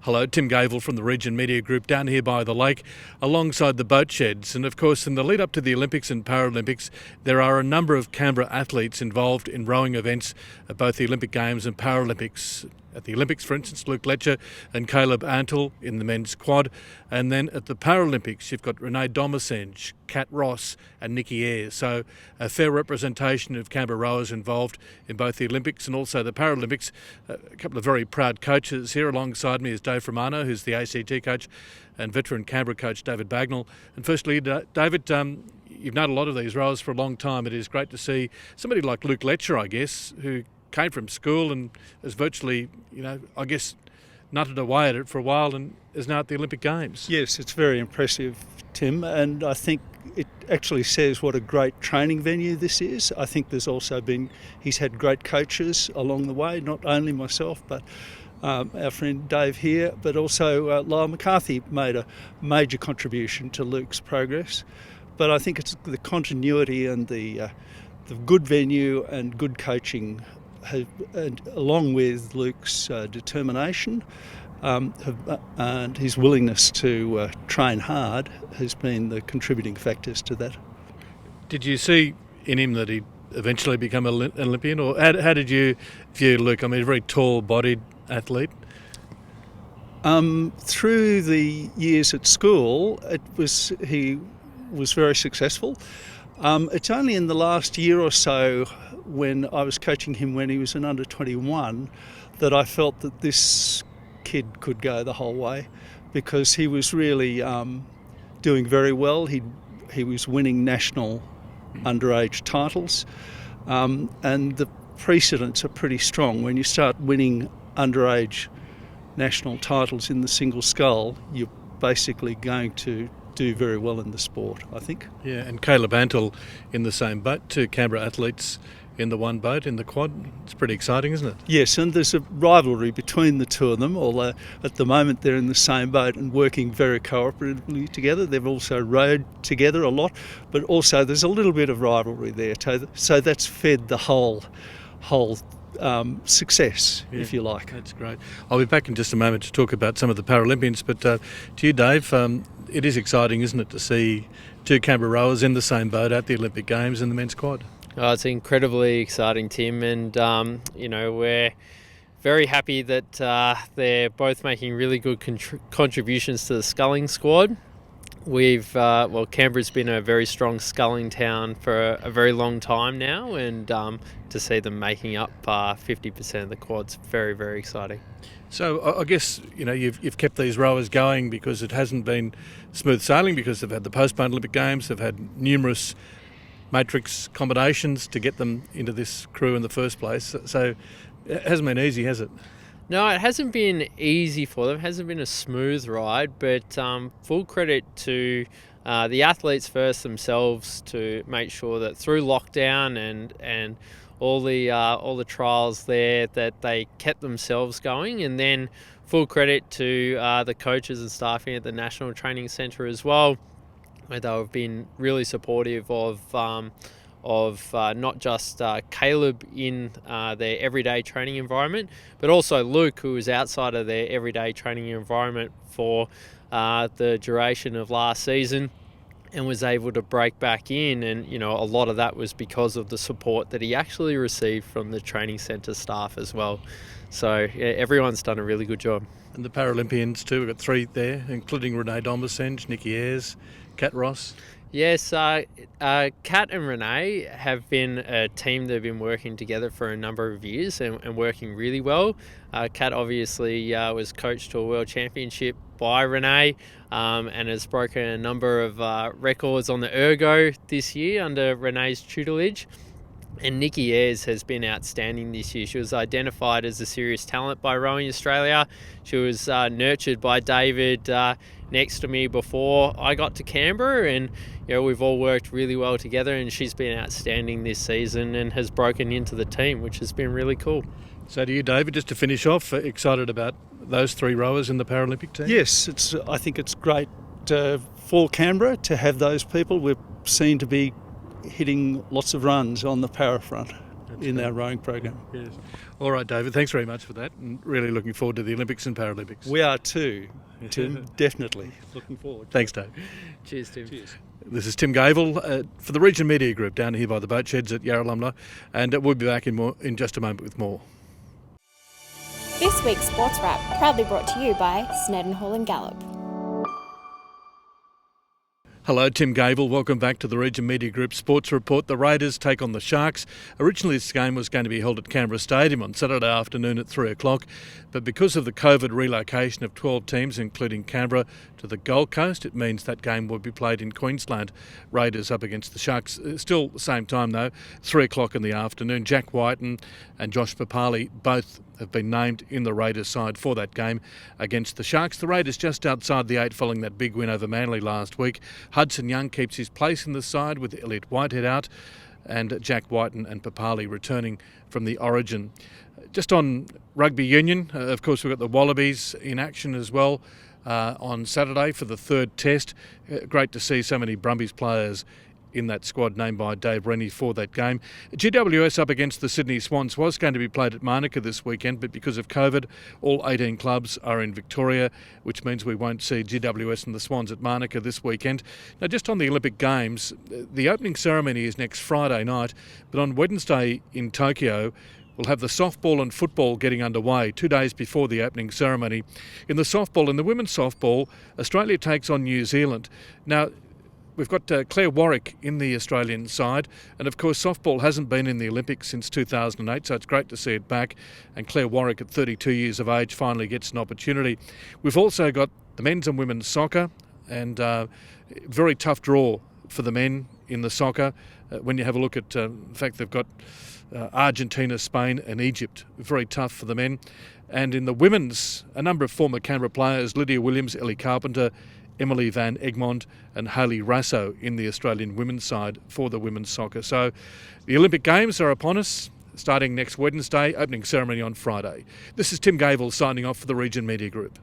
Hello, Tim Gavel from the Region Media Group down here by the lake alongside the boat sheds. And of course, in the lead up to the Olympics and Paralympics, there are a number of Canberra athletes involved in rowing events at both the Olympic Games and Paralympics. At the Olympics, for instance, Luke Letcher and Caleb Antle in the men's quad. And then at the Paralympics, you've got Renee Domasenge, Kat Ross and Nikki Ayres. So a fair representation of Canberra rowers involved in both the Olympics and also the Paralympics. A couple of very proud coaches here. Alongside me is Dave Romano, who's the ACT coach, and veteran Canberra coach David Bagnall. And firstly, David, you've known a lot of these rowers for a long time. It is great to see somebody like Luke Letcher, I guess, who came from school and has virtually, nutted away at it for a while and is now at the Olympic Games. Yes, it's very impressive, Tim, and I think it actually says what a great training venue this is. I think he's had great coaches along the way, not only myself, but our friend Dave here, but also Lyle McCarthy made a major contribution to Luke's progress. But I think it's the continuity and the good venue and good coaching and along with Luke's determination and his willingness to train hard has been the contributing factors to that. Did you see in him that he'd eventually become an Olympian, or how did you view Luke? I mean, a very tall-bodied athlete. Through the years at school, he was very successful. It's only in the last year or so, when I was coaching him when he was an under-21, that I felt that this kid could go the whole way, because he was really doing very well. He was winning national underage titles, and the precedents are pretty strong. When you start winning underage national titles in the single scull, you're basically going to do very well in the sport, I think. Yeah, and Caleb Antle in the same boat, two Canberra athletes in the one boat, in the quad. It's pretty exciting, isn't it? Yes, and there's a rivalry between the two of them, although at the moment they're in the same boat and working very cooperatively together. They've also rowed together a lot, but also there's a little bit of rivalry there. So that's fed the whole success, if you like. That's great. I'll be back in just a moment to talk about some of the Paralympians, but to you, Dave, it is exciting, isn't it, to see two Canberra rowers in the same boat at the Olympic Games in the men's quad? Oh, it's incredibly exciting, Tim, and we're very happy that they're both making really good contributions to the sculling squad. Canberra's been a very strong sculling town for a very long time now, and to see them making up 50% of the quad's very, very exciting. So I guess you've kept these rowers going because it hasn't been smooth sailing, because they've had the postponed Olympic Games, they've had numerous matrix combinations to get them into this crew in the first place. So it hasn't been easy, has it? No, it hasn't been easy for them. It hasn't been a smooth ride, but full credit to the athletes first themselves to make sure that through lockdown and all the trials there, that they kept themselves going, and then full credit to the coaches and staffing at the National Training Centre as well, where they've been really supportive of not just Caleb in their everyday training environment, but also Luke, who was outside of their everyday training environment for the duration of last season and was able to break back in. And, a lot of that was because of the support that he actually received from the training centre staff as well. So everyone's done a really good job. And the Paralympians too, we've got three there, including Renee Domasenge, Nikki Ayres, Kat Ross. Yes, Kat and Renee have been a team that have been working together for a number of years and working really well. Kat obviously was coached to a world championship by Renee and has broken a number of records on the ergo this year under Renee's tutelage. And Nikki Ayres has been outstanding this year. She was identified as a serious talent by Rowing Australia. She was nurtured by David next to me before I got to Canberra, and we've all worked really well together, and she's been outstanding this season and has broken into the team, which has been really cool. So do you, David, just to finish off, excited about those three rowers in the Paralympic team? Yes, I think it's great for Canberra to have those people. We're seen to be hitting lots of runs on the para front. in our rowing program. Yes. All right, David, thanks very much for that, and really looking forward to the Olympics and Paralympics. We are too, Tim, definitely. Looking forward. Thanks, Dave. Cheers, Tim. Cheers. This is Tim Gavel for the Region Media Group down here by the boat sheds at Yarralumla, and we'll be back in just a moment with more. This week's Sports Wrap proudly brought to you by Snedden Hall Gallop. Hello, Tim Gavel. Welcome back to the Region Media Group Sports Report. The Raiders take on the Sharks. Originally, this game was going to be held at Canberra Stadium on Saturday afternoon at 3 o'clock, but because of the COVID relocation of 12 teams, including Canberra, to the Gold Coast, it means that game will be played in Queensland. Raiders up against the Sharks. Still the same time though, 3 o'clock in the afternoon. Jack Wighton and Josh Papalii both have been named in the Raiders side for that game against the Sharks. The Raiders just outside the 8 following that big win over Manly last week. Hudson Young keeps his place in the side with Elliot Whitehead out, and Jack Wighton and Papalii returning from the Origin. Just on rugby union, of course we've got the Wallabies in action as well on Saturday for the third test. Great to see so many Brumbies players in that squad named by Dave Rennie for that game. GWS up against the Sydney Swans was going to be played at Manuka this weekend, but because of COVID, all 18 clubs are in Victoria, which means we won't see GWS and the Swans at Manuka this weekend. Now, just on the Olympic Games, the opening ceremony is next Friday night, but on Wednesday in Tokyo, we'll have the softball and football getting underway 2 days before the opening ceremony. In the softball, in the women's softball, Australia takes on New Zealand. Now, we've got Claire Warwick in the Australian side, and of course softball hasn't been in the Olympics since 2008, so it's great to see it back, and Claire Warwick at 32 years of age finally gets an opportunity. We've also got the men's and women's soccer, and very tough draw for the men in the soccer. When you have a look at the fact they've got Argentina, Spain and Egypt, very tough for the men. And in the women's, a number of former Canberra players, Lydia Williams, Ellie Carpenter, Emily Van Egmond and Hayley Rasso in the Australian women's side for the women's soccer. So the Olympic Games are upon us, starting next Wednesday, opening ceremony on Friday. This is Tim Gavel signing off for the Region Media Group.